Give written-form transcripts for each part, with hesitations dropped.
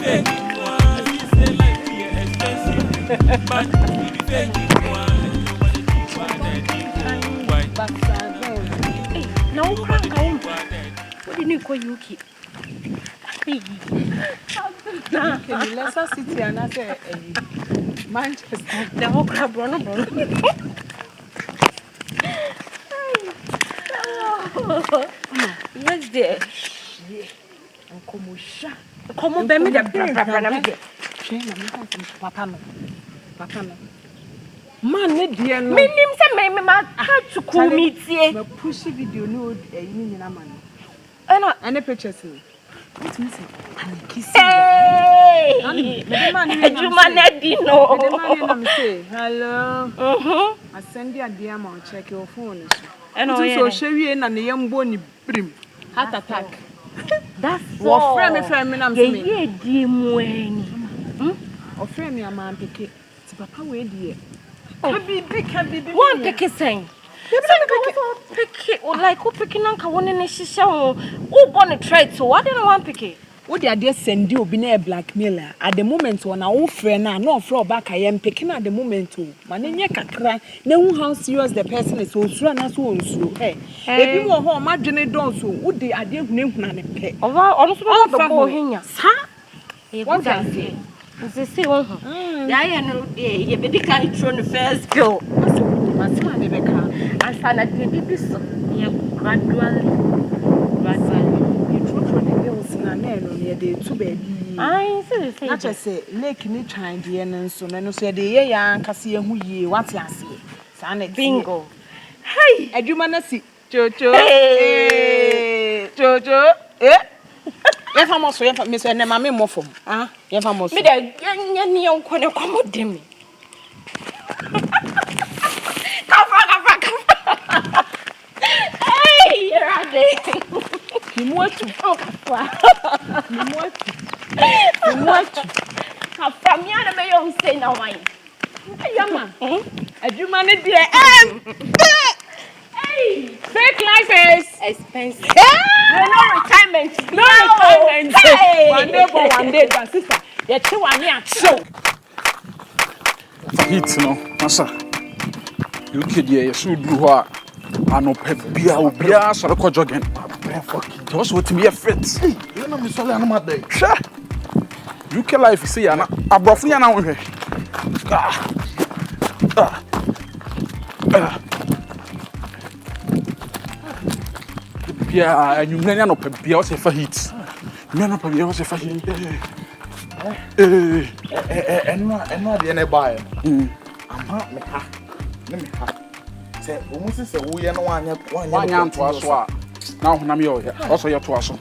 No, what did you call Yuki? Leicester City and I say Manchester. The whole crab run. Yes, dear. Come on, baby, the Papa. Man, ne dear, no. Me say me had to call me tie. Me push video no you na man. And the pictures ni. What me say? And kiss. Hey! The man no. The man say, hello. I send you a DM on check your phone. And so show you na ne yambo ni brim. Heart attack. That's what friend me na me. Ye di mu ani. O friend me a man pick. Ti papa we die. Can be one pick saying. Pick like who picking anka one in shisha who born try to what don't want pick what they are there send you be a blackmailer at the moment when our friend now no floor back I am picking at the moment too manenya kakra na who how serious the person is so sure na so hey if you want home madwene don so wo dey ade hunahuna ne pe ono so do go hinya sa what I say is see one ya no ye be kan throw the first bill masima ne beka asana de so ye gradually you throw the bills na no ye dey two baby I say na say lake ni twan de ne nso no so ye dey ye ya nkase ye hu yie what ase sa na bingo hey adwuma na si jojo jojo ye famous ye me so ne ma me mo fom ye famous me dey nya ne yonko ne komodem hey you're out there Kimotu. From me me you say now why? Yama. Adwuma ne de hey, fake life is expensive. No retirement. No retirement. Hey. One day, sister. You two one here show. Heat no, massa. You kid ye should do what? Anope bia so re ko jogging. Just what me fit. You know me so na ma dey. Sure. UK life say ya na abrofo ya na wo hwe. Bia anyumna na no pe bia o se fa heat. Me na pa bia o se fa heat. Eno de na buy. Ama me ha. Ne me ha. Say almost say wo ye no wanya nto aso a na honam ye o ya also ye to aso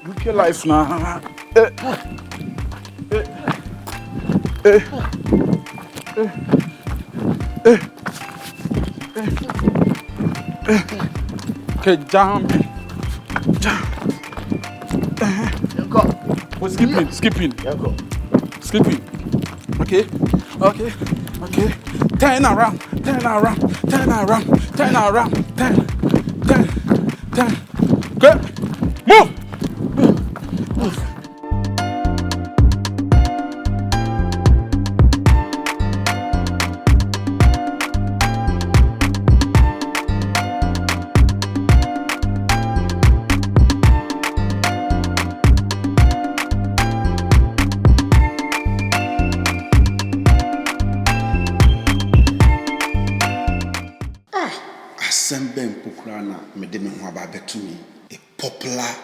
UK life na okay jump go skipping yeah go skipping okay turn around go move me de me ho aba to me a popular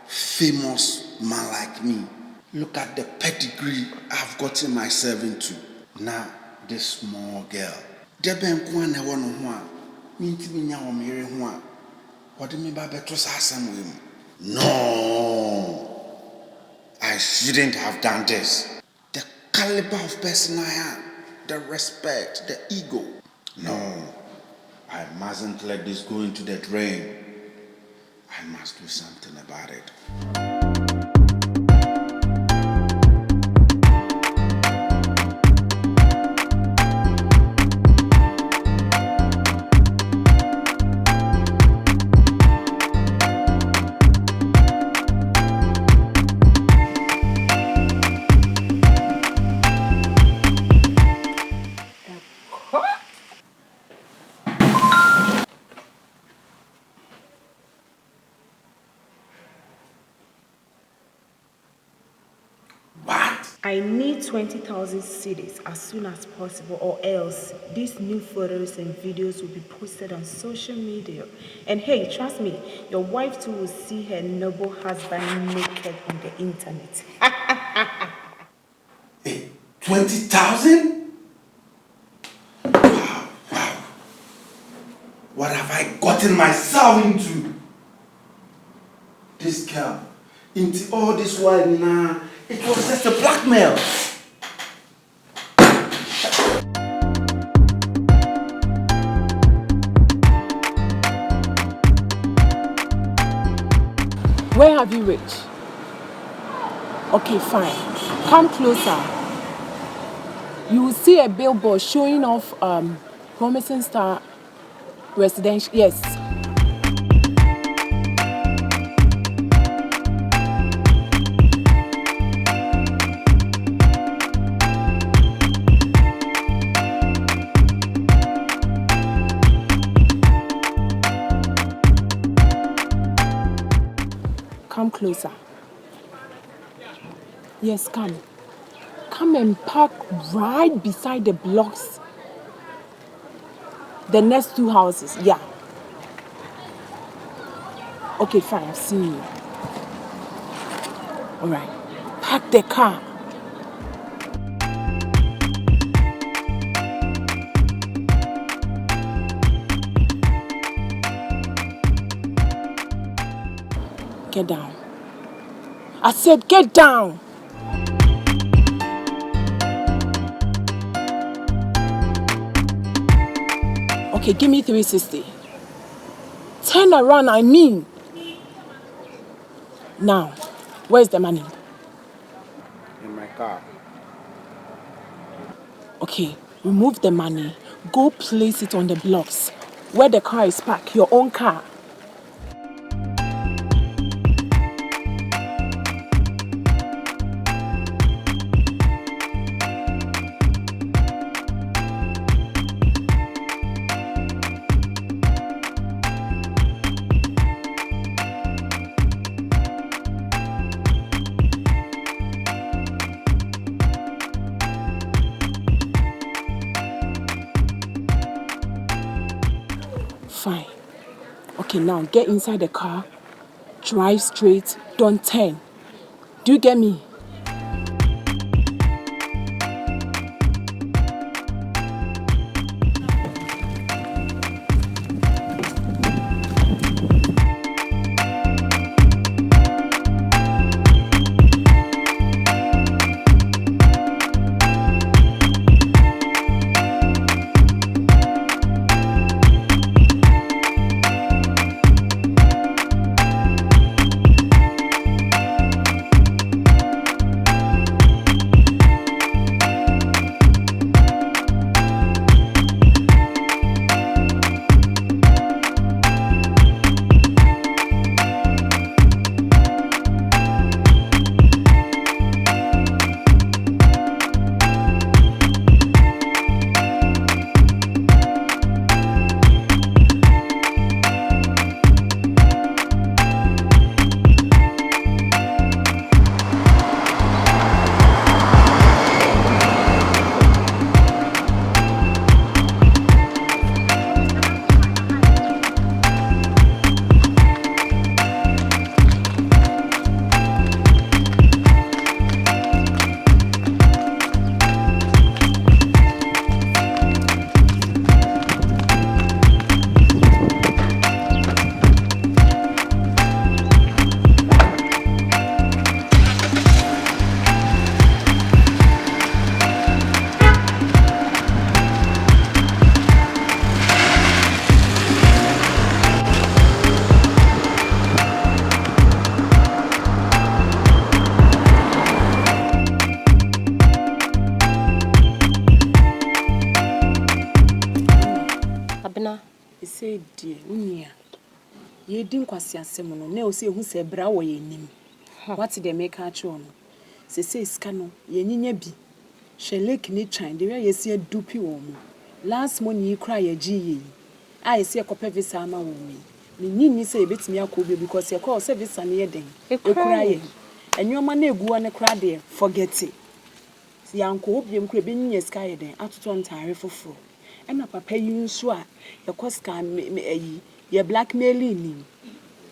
famous man like me. Look at the pedigree I've gotten myself into. Now this small girl de ben ko na wo no ho a me ntimi nya wo mere ho a what me ba beto sa asem we mu. No, I shouldn't have done this. The caliber of person I am, the respect, the ego. No, I mustn't let this go into the drain. I must do something about it. I need 20,000 cedis as soon as possible, or else these new photos and videos will be posted on social media. And hey, trust me, your wife too will see her noble husband naked on the internet. 20,000? Wow. What have I gotten myself into? This girl, into all this while now, it was just a blackmail. Where have you reached? Okay, fine. Come closer. You will see a billboard showing off Promising Star Residential. Yes. Come closer. Yes, come. Come and park right beside the blocks. The next two houses, yeah. Okay, fine, I've seen you. All right, park the car. Get down. I said get down. Okay, give me 360. Turn around, I mean. Now, where's the money? In my car. Okay, remove the money. Go place it on the blocks. Where the car is parked, your own car. Fine. Okay, now get inside the car. Drive straight. Don't turn. Do you get me? Say dear, unia. Ye didn't quasi assemble, no, say who say brow ye nim. What's the make a chon? Say scano, ye ninya be. She lake ni chine, the way ye see a dupy woman. Last morning ye cry a gee. I see a copy sama woman. Ni say bit me a could because your call service and ye ding. A crying. And your money go on a cry there, forget it. si yanko obiem kura be nyi sky den atoto ntare foforo ena papa yi nso a ye koska ayi ye blackmailing ni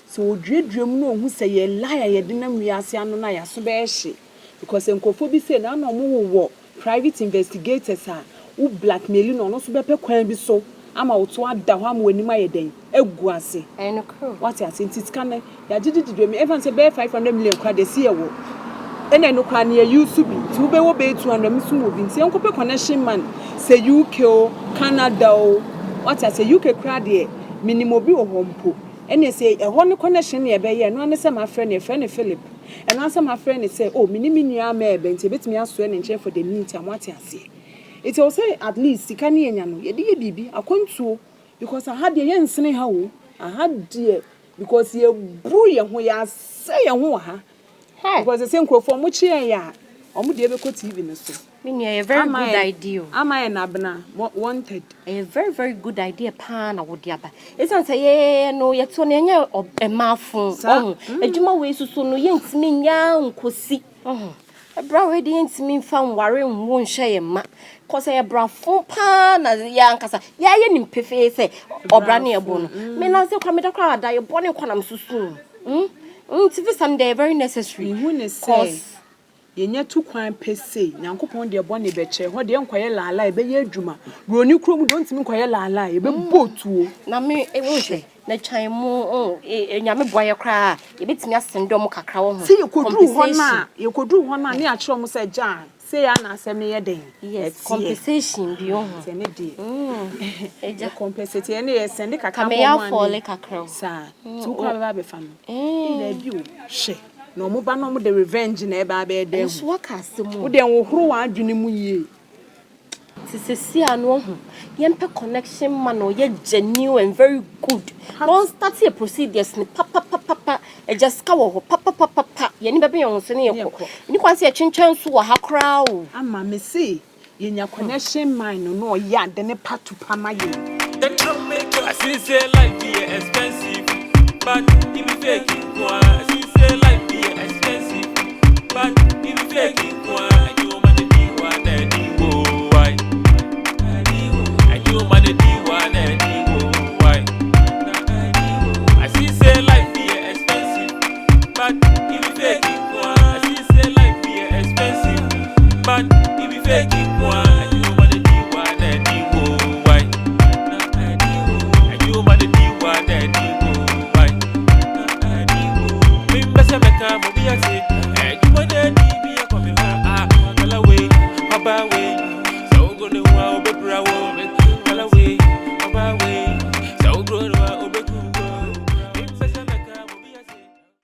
so odredrem no hu se ye liar ye de na wiase ano na yaso be ehye because enkofo bi say na no mo wo private investigators a wo blackmailing no so be pe kwan bi so ama woto ada ho am wani ma ye den egu ase enko what ya say tit kan ya didididwe me even say be 500 million kwa de see ye wo ene no kwa na use bi ti wo be wo be 200 misum obi nti enkope connection man say UK o Canada o what ya say UK kra de minimum bi wo hompo ene say e ho ne connection ne be ye no ane say my friend Philip and answer my friend say oh minimi nua ma e be nti betimi aso ene nche for the meeting what ya say it will say at least sika ne enya no ye de ye bibi akontuo because I had ye nsene ha wo I had there because ye bru ye ho ya say ye ho ha because the same crop mu chie ya omu de be ko TV ne so mean a very good idea ama na bna wanted a very good idea pa na wo dia ba esan say ye no ye to ne nya e mafun adwuma we susu no ye ntimi nya nkosi bra we de ntimi fa nware nwo nhye ye ma cause ye bra fun pa na ya nkasa ya ye nimpefe say obra ne ebo no me na say kwa me da kwa da ye bone kwa na msusu TV Sunday very necessary who ne say yenya tu kwan pese nyankopon de bone be che ho de enkoye laala e be ye adwuma broni krom don timi enkoye laala e be botuo na me e won hwe na twan mu nyame boye kra e betimi asendom kakra wo ho see ye kodru ho na ne a kire mo say jan say ya na asem ne ye den yes compensation bi ho se ne de eja compensate ye ne ye send kakra mo ya fall kakra sa tu kwa ba be fa no ina bi o hwe no mo ba no mo de revenge na e ba be dem so wakase mu wo de wo horo wa adwene mu yie sisi anu ho yempe connection man o ye genuine and very good don't start your procedures ni papa e just ka wo papa ye ni bebe yon so ne ye ko ni kwanse ye twintwan so wo ha kra o ama me see ye nya connection man no ya de ne patu pama ye the drum maker I see say life be